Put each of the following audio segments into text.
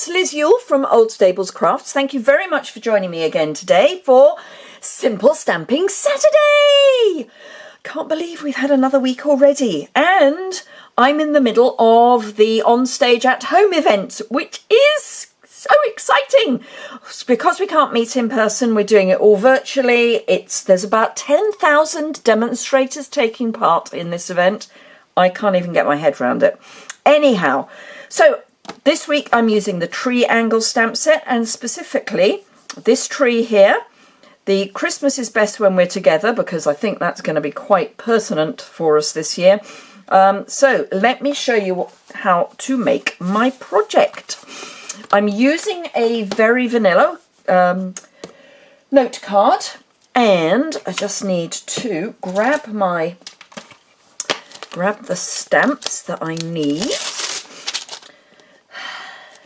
it's Liz Yuille from Old Stables Crafts. Thank you very much for joining me again today for Simple Stamping Saturday. Can't believe we've had another week already, and I'm in the middle of the On Stage at Home event, which is so exciting. Because we can't meet in person, we're doing it all virtually. There's about 10,000 demonstrators taking part in this event. I can't even get my head around it. Anyhow, so this week I'm using the tree angle stamp set, and specifically this tree here. The Christmas is best when we're together, because I think that's going to be quite pertinent for us this year. So let me show you how to make my project. I'm using a very vanilla note card, and I just need to grab the stamps that I need.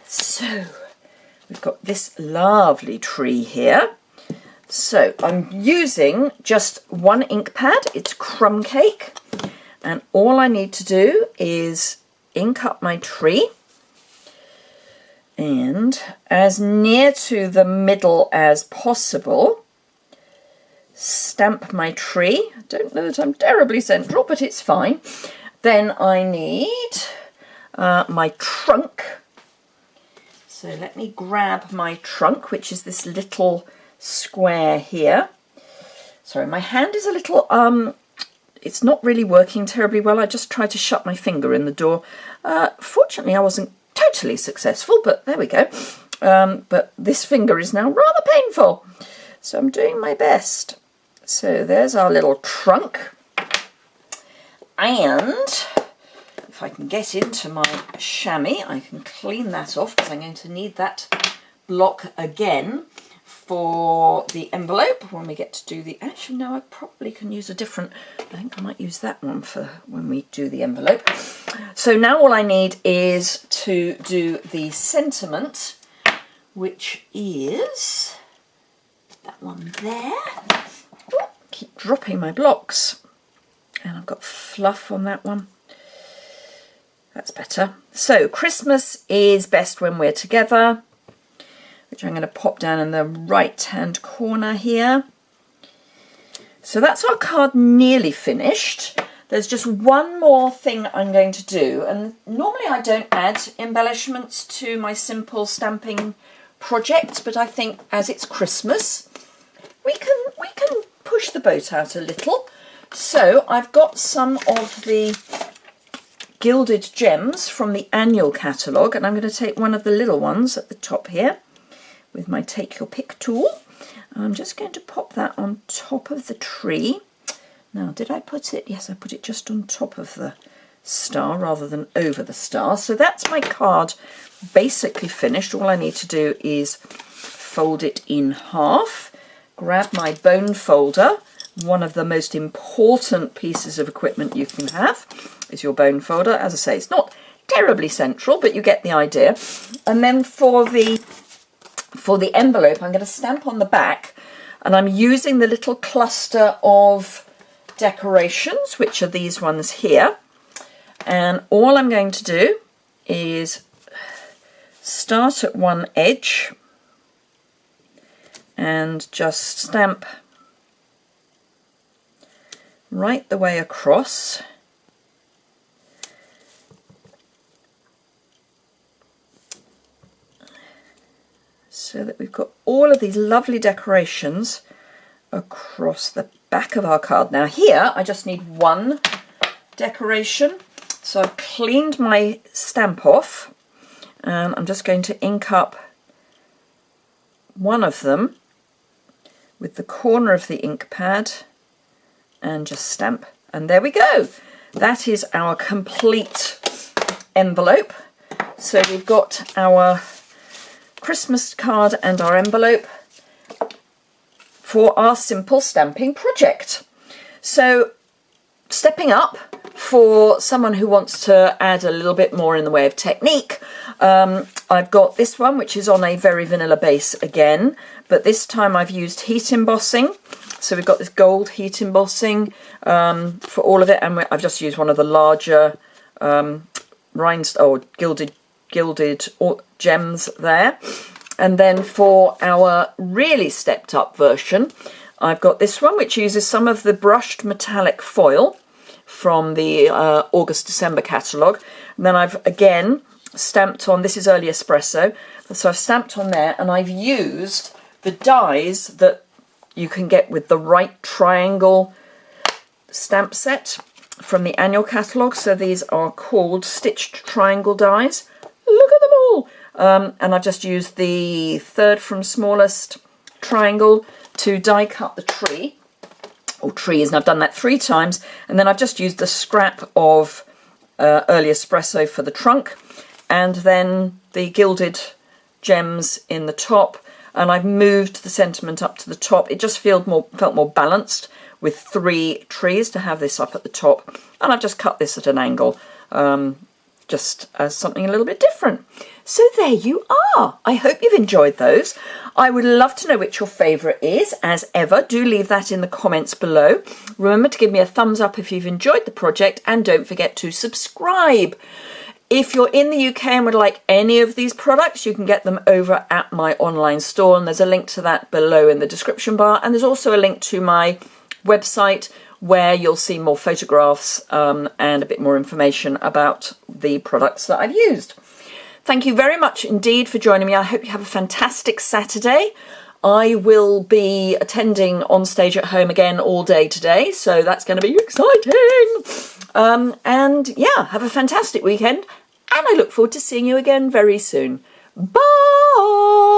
So we've got this lovely tree here. So I'm using just one ink pad. It's Crumb Cake, and all I need to do is ink up my tree, and as near to the middle as possible, stamp my tree. I don't know that I'm terribly central, but it's fine. Then I need my trunk. So let me grab my trunk, which is this little square here. Sorry, my hand is a little, it's not really working terribly well. I just tried to shut my finger in the door. Fortunately, I wasn't totally successful, but there we go. But this finger is now rather painful, so I'm doing my best. So there's our little trunk, and if I can get into my chamois, I can clean that off, because I'm going to need that block again for the envelope when we get to do the... Actually, no, I probably can use a different... I think I might use that one for when we do the envelope. So now all I need is to do the sentiment, which is that one there. Oh, keep dropping my blocks. And I've got fluff on that one. That's better. So Christmas is best when we're together, which I'm going to pop down in the right hand corner here. So that's our card nearly finished. There's just one more thing I'm going to do, and normally I don't add embellishments to my simple stamping project, but I think as it's Christmas, we can push the boat out a little. So I've got some of the gilded gems from the annual catalogue, and I'm going to take one of the little ones at the top here with my Take Your Pick tool. I'm just going to pop that on top of the tree. Now, did I put it? Yes, I put it just on top of the star rather than over the star. So that's my card basically finished. All I need to do is fold it in half, grab my bone folder. One of the most important pieces of equipment you can have is your bone folder. As I say, it's not terribly central, but you get the idea. And then for the envelope, I'm going to stamp on the back, and I'm using the little cluster of decorations, which are these ones here. And all I'm going to do is start at one edge and just stamp right the way across. So that we've got all of these lovely decorations across the back of our card. Now here I just need one decoration, so I've cleaned my stamp off, and I'm just going to ink up one of them with the corner of the ink pad and just stamp, and there we go. That is our complete envelope. So we've got our Christmas card and our envelope for our simple stamping project. So stepping up for someone who wants to add a little bit more in the way of technique, I've got this one, which is on a very vanilla base again, but this time I've used heat embossing. So we've got this gold heat embossing for all of it, and I've just used one of the larger gilded gilded gems there. And then for our really stepped up version, I've got this one, which uses some of the brushed metallic foil from the August-December catalogue. And then I've again stamped on, this is early espresso, so I've stamped on there, and I've used the dies that you can get with the right triangle stamp set from the annual catalogue. So these are called stitched triangle dies. Look at them all. And I've just used the third from smallest triangle to die cut the tree, or trees, and I've done that 3 times. And then I've just used the scrap of early espresso for the trunk, and then the gilded gems in the top, and I've moved the sentiment up to the top. It just felt more balanced with 3 trees to have this up at the top, and I've just cut this at an angle, just as something a little bit different. So there you are. I hope you've enjoyed those. I would love to know which your favourite is. As ever, do leave that in the comments below. Remember to give me a thumbs up if you've enjoyed the project, and don't forget to subscribe. If you're in the UK and would like any of these products, you can get them over at my online store, and there's a link to that below in the description bar, and there's also a link to my website where you'll see more photographs and a bit more information about the products that I've used. Thank you very much indeed for joining me. I hope you have a fantastic Saturday. I will be attending On Stage at Home again all day today, so that's going to be exciting. And yeah, have a fantastic weekend, and I look forward to seeing you again very soon. Bye!